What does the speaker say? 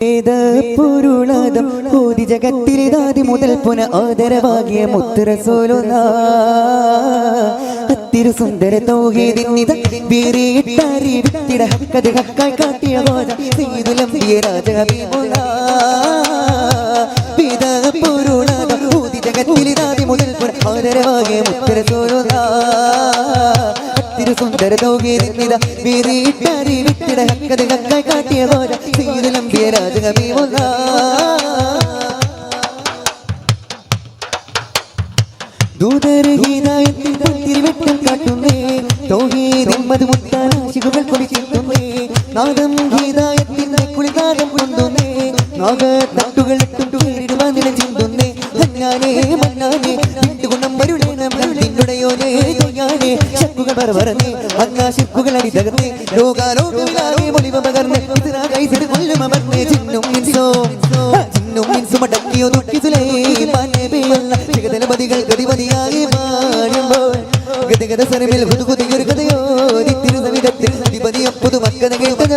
പൊരുളാദം ഓതി ജഗത്തിലിതാതി മുതൽ പുന ആദരവാകിയ മുത്ത് റസൂലുള്ളാഹ് അത്തിരു സുന്ദര തൗഹീദിന്നിത ബീറിയിട്ടാരി വിത്തിട ഹക്കത് ഹക്കായി കാട്ടിയ വാദ സയ്യിദുൽ അംബിയ രാജ ഹബീബുള്ളാഹ് പൊരുളാദം ഓതി ജഗത്തിലിതാതി മുതൽ പുന ആദരവാകിയ മുത്ത് റസൂലുള്ളാഹ് സുന്ദര തൗഹീദിന്നിത ബീറിയിട്ടാരി വിത്തിട ഹക്കത് ഹക്കായി കാട്ടിയ വാദ സയ്യിദുൽ അംബിയ രാജ ദൂതരഹീനായത്തിൻ തിരുവെട്ടം കാട്ടുന്നേ തൗഹീദിൻ മധുമുത്താൻ ആശിഖുകൾ കൊതിച്ചെത്തുന്നേ നാദം ഹീദായത്തിന്റെ കുളിനാദം കൊണ്ടുന്നേ നാഗത്തട്ടുകൾ ഇട്ടുവാൻ നില ചിന്തുന്നേ ഹന്നാനേ മന്നാനേ വിട്ടുഗുണം വരുളേണം നിന്നുടയോനേ തൊയ്യാനേ ശക്കുകൾ പറവറന്നേ അന്നാ ശിക്കുകൾ അടിതകർന്നേ ലോകാലോകവിലാകെ മൊളിവ പകർന്നേ ഇതിനാകായി കൊല്ലും അമർന്നേ ചിന്നും മിൻസോ മടക്കിയോ നുട്ടി സുലൈമാനെ ബിയല്ല ജഗദലപതികൾ ഗതിപതിയായി മാറുമ്പോൾ ഗതഗത സരമിൽ ഹുതുകുതിയൊരു കഥയോ നിത്തിരുന്ന വിധത്തിൽ അധിപതിയം പുതുമക്കഥ കേൾക്കുന്ന